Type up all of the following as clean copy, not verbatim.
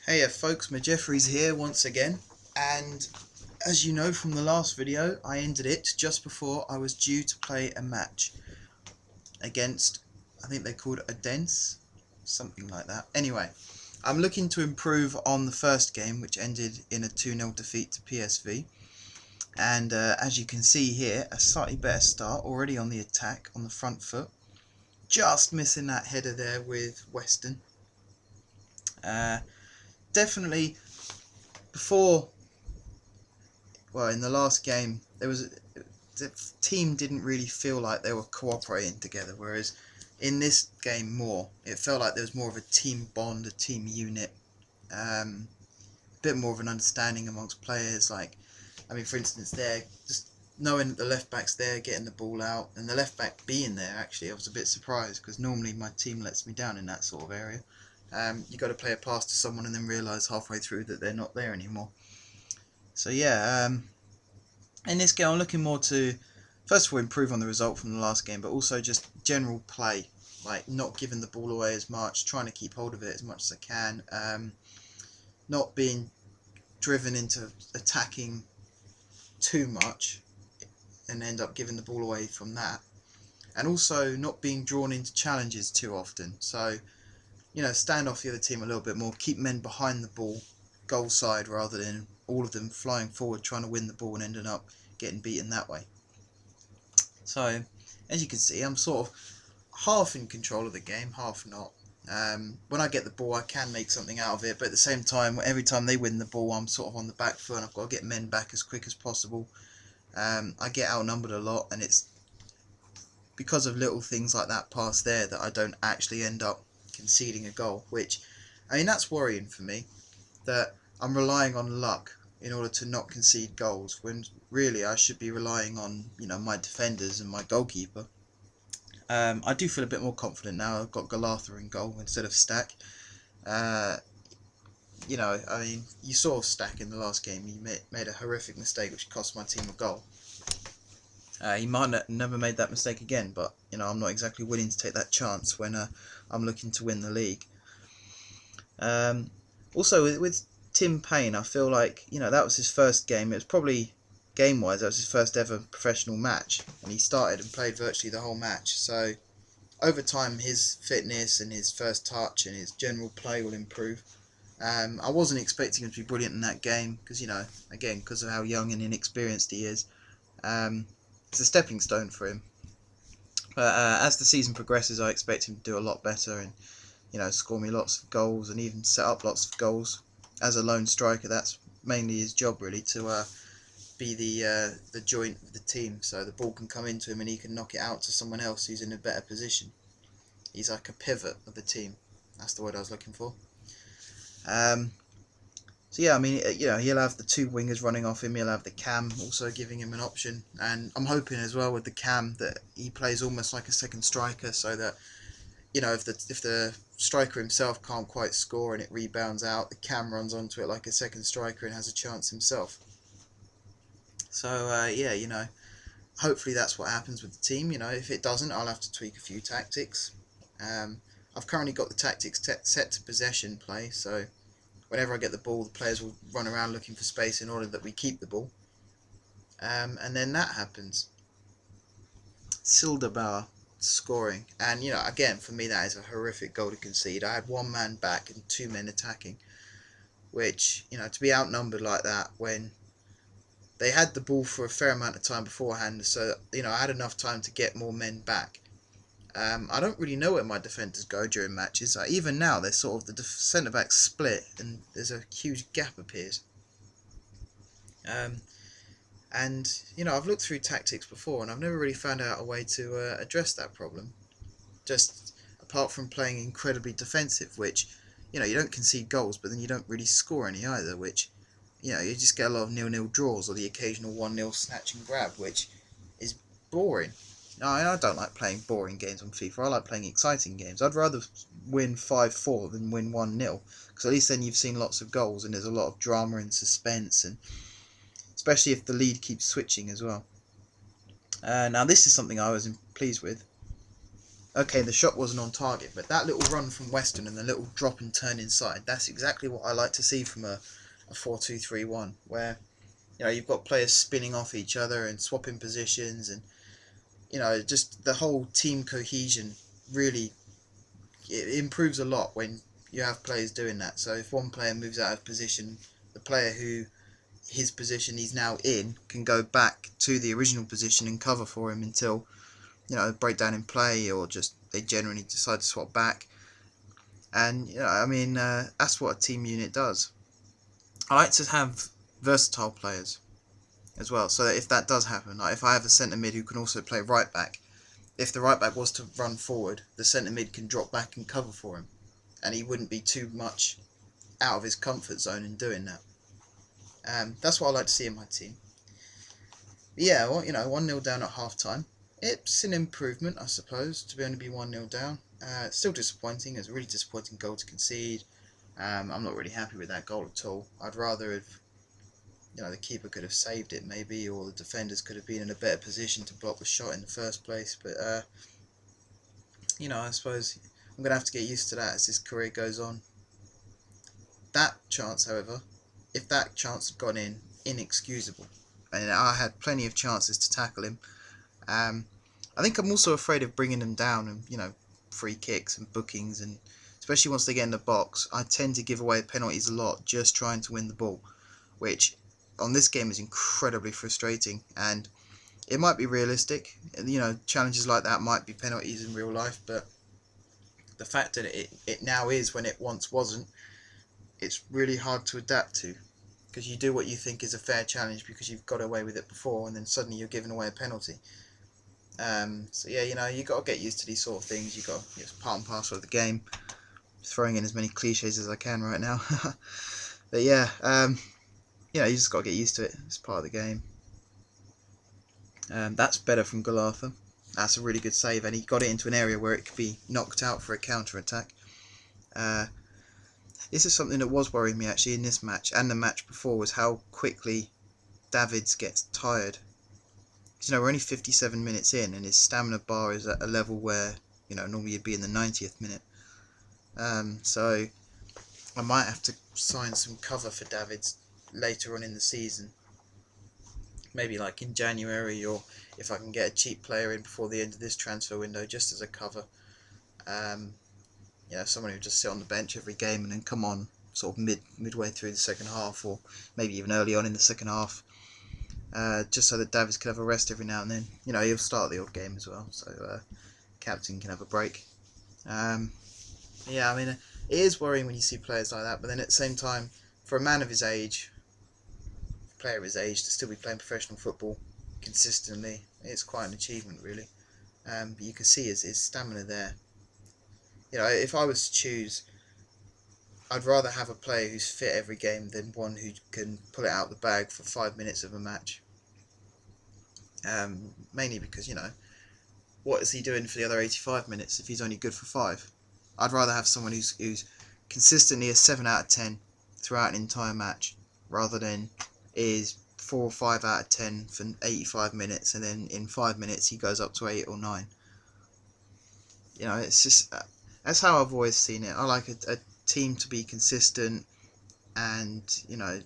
Hey folks, Jeffries here once again, and as you know from the last video, I ended it just before I was due to play a match against, I think they called it a Dens, something like that. Anyway, I'm looking to improve on the first game, which ended in a 2-0 defeat to PSV, and as you can see here, a slightly better start, already on the attack, on the front foot, just missing that header there with Weston. Definitely before, well, in the last game, the team didn't really feel like they were cooperating together, whereas in this game it felt like there was more of a team bond, a team unit, a bit more of an understanding amongst players. Like, I mean, for instance, there, just knowing that the left back's there, getting the ball out, and the left back being there, actually, I was a bit surprised, because normally my team lets me down in that sort of area. You got to play a pass to someone and then realise halfway through that they're not there anymore. So yeah, in this game I'm looking more to, first of all, improve on the result from the last game, but also just general play, like not giving the ball away as much, trying to keep hold of it as much as I can, not being driven into attacking too much and end up giving the ball away from that, and also not being drawn into challenges too often. So, you know, stand off the other team a little bit more, keep men behind the ball, goal side, rather than all of them flying forward trying to win the ball and ending up getting beaten that way. So, as you can see, I'm sort of half in control of the game, half not. When I get the ball, I can make something out of it, but at the same time, every time they win the ball, I'm sort of on the back foot and I've got to get men back as quick as possible. I get outnumbered a lot, and it's because of little things like that pass there that I don't actually end up conceding a goal, which, I mean, that's worrying for me, that I'm relying on luck in order to not concede goals, when really I should be relying on, you know, my defenders and my goalkeeper. I do feel a bit more confident now. I've got Galatha in goal instead of Stack. You know, I mean, you saw Stack in the last game. He made a horrific mistake which cost my team a goal. He might never made that mistake again, but you know, I'm not exactly willing to take that chance when I'm looking to win the league. Also, with Tim Payne, I feel like, you know, that was his first game. It was probably, game-wise, that was his first ever professional match, and he started and played virtually the whole match. So over time, his fitness and his first touch and his general play will improve. I wasn't expecting him to be brilliant in that game because, you know, again, because of how young and inexperienced he is. It's a stepping stone for him. But as the season progresses, I expect him to do a lot better and, you know, score me lots of goals and even set up lots of goals. As a lone striker, that's mainly his job, really, to be the joint of the team, so the ball can come into him and he can knock it out to someone else who's in a better position. He's like a pivot of the team. That's the word I was looking for. So yeah, I mean, you know, he'll have the two wingers running off him. He'll have the cam also giving him an option, and I'm hoping as well with the cam that he plays almost like a second striker, so that, you know, if the striker himself can't quite score and it rebounds out, the cam runs onto it like a second striker and has a chance himself. So yeah, you know, hopefully that's what happens with the team. You know, if it doesn't, I'll have to tweak a few tactics. I've currently got the tactics set to possession play, so whenever I get the ball, the players will run around looking for space in order that we keep the ball. And then that happens. Silderbauer scoring. And, you know, again, for me, that is a horrific goal to concede. I had one man back and two men attacking, which, you know, to be outnumbered like that when they had the ball for a fair amount of time beforehand, so, you know, I had enough time to get more men back. I don't really know where my defenders go during matches. Even now, they're sort of, the centre-backs split and there's a huge gap appears. And, you know, I've looked through tactics before and I've never really found out a way to address that problem. Just apart from playing incredibly defensive, which, you know, you don't concede goals, but then you don't really score any either, which, you know, you just get a lot of 0-0 draws or the occasional 1-0 snatch and grab, which is boring. I don't like playing boring games on FIFA. I like playing exciting games. I'd rather win 5-4 than win 1-0, because at least then you've seen lots of goals and there's a lot of drama and suspense, and especially if the lead keeps switching as well. Now this is something I was pleased with. Okay, the shot wasn't on target, but that little run from Western and the little drop and turn inside, that's exactly what I like to see from a 4-2-3-1, where you've got players spinning off each other and swapping positions, and just the whole team cohesion really, it improves a lot when you have players doing that. So if one player moves out of position, the player who his position he's now in can go back to the original position and cover for him until breakdown in play, or just they generally decide to swap back. And that's what a team unit does. I like to have versatile players as well, so that if that does happen, like if I have a centre mid who can also play right back, if the right back was to run forward, the centre mid can drop back and cover for him, and he wouldn't be too much out of his comfort zone in doing that. That's what I like to see in my team. But yeah, well, 1-0 down at half time. It's an improvement, I suppose, to only be 1-0 down. It's still disappointing. It's a really disappointing goal to concede. I'm not really happy with that goal at all. I'd rather have, the keeper could have saved it maybe, or the defenders could have been in a better position to block the shot in the first place. But, I suppose I'm going to have to get used to that as this career goes on. That chance, however, if that chance had gone in, inexcusable. And I had plenty of chances to tackle him. I think I'm also afraid of bringing them down and, free kicks and bookings, and especially once they get in the box, I tend to give away penalties a lot just trying to win the ball, which on this game is incredibly frustrating. And it might be realistic, challenges like that might be penalties in real life, but the fact that it now is when it once wasn't, it's really hard to adapt to, because you do what you think is a fair challenge because you've got away with it before, and then suddenly you're giving away a penalty. So yeah, you got to get used to these sort of things. It's part and parcel of the game. Throwing in as many cliches as I can right now. But yeah, you just got to get used to it. It's part of the game. That's better from Galartha. That's a really good save, and he got it into an area where it could be knocked out for a counter-attack. This is something that was worrying me actually in this match and the match before, was how quickly Davids gets tired. We're only 57 minutes in, and his stamina bar is at a level where normally you'd be in the 90th minute. So I might have to sign some cover for Davids later on in the season, maybe like in January, or if I can get a cheap player in before the end of this transfer window just as a cover. Someone who just sit on the bench every game and then come on sort of midway through the second half, or maybe even early on in the second half. Just so that Davies can have a rest every now and then. He'll start the odd game as well, so captain can have a break. It is worrying when you see players like that, but then at the same time, for a man of his age, player of his age, to still be playing professional football consistently, it's quite an achievement, really. But you can see his stamina there. If I was to choose, I'd rather have a player who's fit every game than one who can pull it out the bag for 5 minutes of a match. Mainly because, what is he doing for the other 85 minutes if he's only good for 5? I'd rather have someone who's consistently a 7 out of 10 throughout an entire match, rather than is 4 or 5 out of 10 for 85 minutes, and then in 5 minutes he goes up to 8 or 9. It's just, that's how I've always seen it. I like a team to be consistent, and I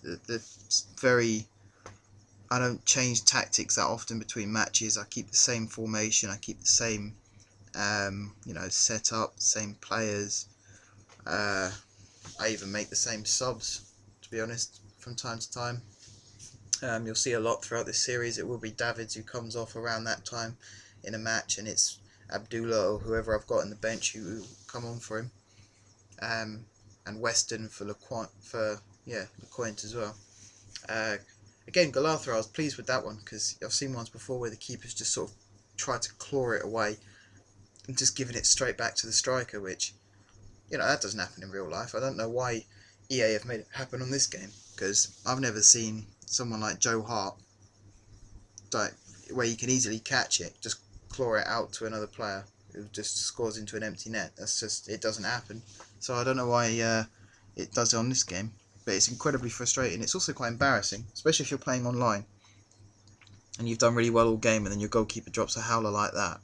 don't change tactics that often between matches. I keep the same formation, I keep the same setup, same players. I even make the same subs, to be honest, from time to time. You'll see a lot throughout this series. It will be Davids who comes off around that time in a match, and it's Abdullah or whoever I've got on the bench who will come on for him. And Weston for Lecointe as well. Again, Galartha, I was pleased with that one, because I've seen ones before where the keepers just sort of tried to claw it away and just giving it straight back to the striker, which, that doesn't happen in real life. I don't know why EA have made it happen on this game, because I've never seen someone like Joe Hart, where you can easily catch it, just claw it out to another player who just scores into an empty net. It doesn't happen. So I don't know why it does it on this game, but it's incredibly frustrating. It's also quite embarrassing, especially if you're playing online and you've done really well all game, and then your goalkeeper drops a howler like that.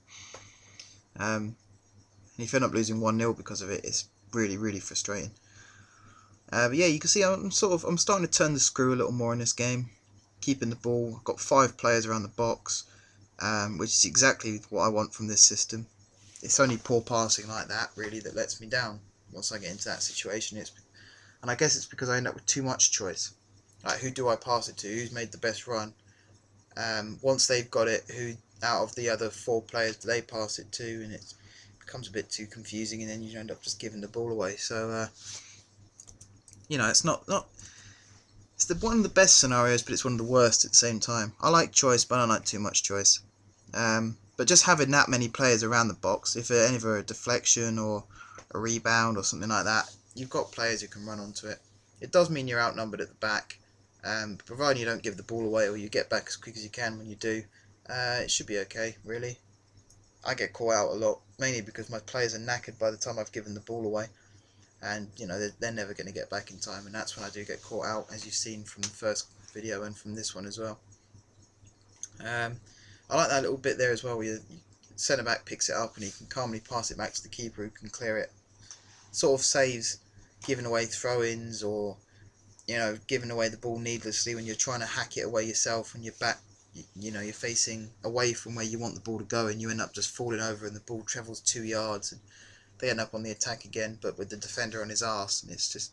And if you end up losing 1-0 because of it, it's really, really frustrating. But yeah, you can see I'm starting to turn the screw a little more in this game, keeping the ball. I've got 5 players around the box, which is exactly what I want from this system. It's only poor passing like that really that lets me down once I get into that situation. And I guess it's because I end up with too much choice. Like, who do I pass it to? Who's made the best run? Once they've got it, who out of the other 4 players do they pass it to? And it becomes a bit too confusing, and then you end up just giving the ball away. So it's it's one of the best scenarios, but it's one of the worst at the same time. I like choice, but I don't like too much choice. But just having that many players around the box, if ever a deflection or a rebound or something like that, you've got players who can run onto it. It does mean you're outnumbered at the back, providing you don't give the ball away or you get back as quick as you can when you do. It should be okay, really. I get caught out a lot, mainly because my players are knackered by the time I've given the ball away. And they're never going to get back in time, and that's when I do get caught out, as you've seen from the first video and from this one as well. I like that little bit there as well, where your centre back picks it up and he can calmly pass it back to the keeper who can clear it. Sort of saves giving away throw-ins, or giving away the ball needlessly when you're trying to hack it away yourself and you're back. You're facing away from where you want the ball to go, and you end up just falling over and the ball travels 2 yards and they end up on the attack again, but with the defender on his arse. And it's just,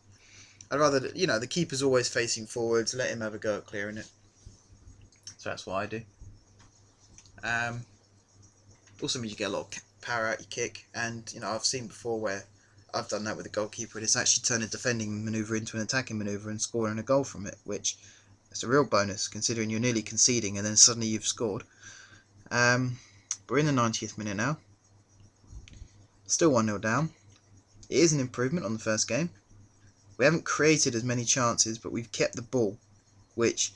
I'd rather, the keeper's always facing forwards, let him have a go at clearing it. So that's what I do. Also means you get a lot of power out your kick, and I've seen before where I've done that with the goalkeeper, and it's actually turned a defending manoeuvre into an attacking manoeuvre and scoring a goal from it, which is a real bonus considering you're nearly conceding and then suddenly you've scored. We're in the 90th minute now. Still 1-0 down. It is an improvement on the first game. We haven't created as many chances, but we've kept the ball, which,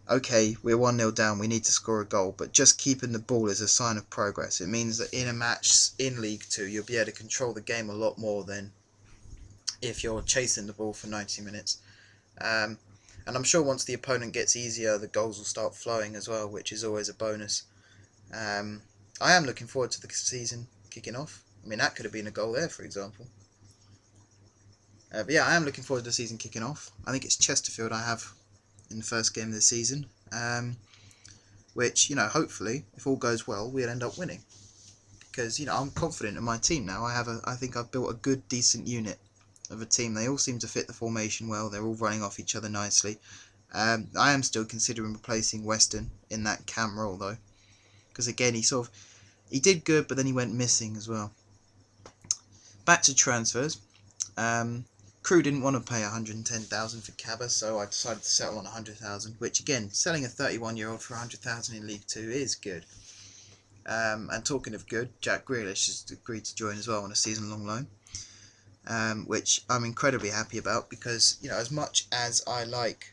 okay, we're 1-0 down, we need to score a goal, but just keeping the ball is a sign of progress. It means that in a match in League 2, you'll be able to control the game a lot more than if you're chasing the ball for 90 minutes. And I'm sure once the opponent gets easier, the goals will start flowing as well, which is always a bonus. I am looking forward to the season kicking off. I mean, that could have been a goal there, for example. But yeah, I am looking forward to the season kicking off. I think it's Chesterfield I have in the first game of the season, which, hopefully, if all goes well, we'll end up winning. Because, I'm confident in my team now. I think I've built a good, decent unit of a team. They all seem to fit the formation well. They're all running off each other nicely. I am still considering replacing Weston in that cam role, though. Because, again, he did good, but then he went missing as well. Back to transfers. Crew didn't want to pay 110,000 for Cabba, so I decided to settle on 100,000. Which, again, selling a 31-year-old for 100,000 in League 2 is good. And talking of good, Jack Grealish has agreed to join as well on a season-long loan, which I'm incredibly happy about, because as much as I like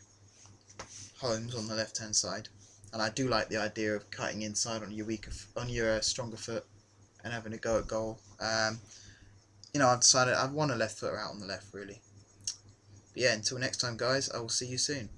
Holmes on the left-hand side, and I do like the idea of cutting inside on your stronger foot and having a go at goal. I've decided I want a left footer out on the left, really. But yeah, until next time, guys, I will see you soon.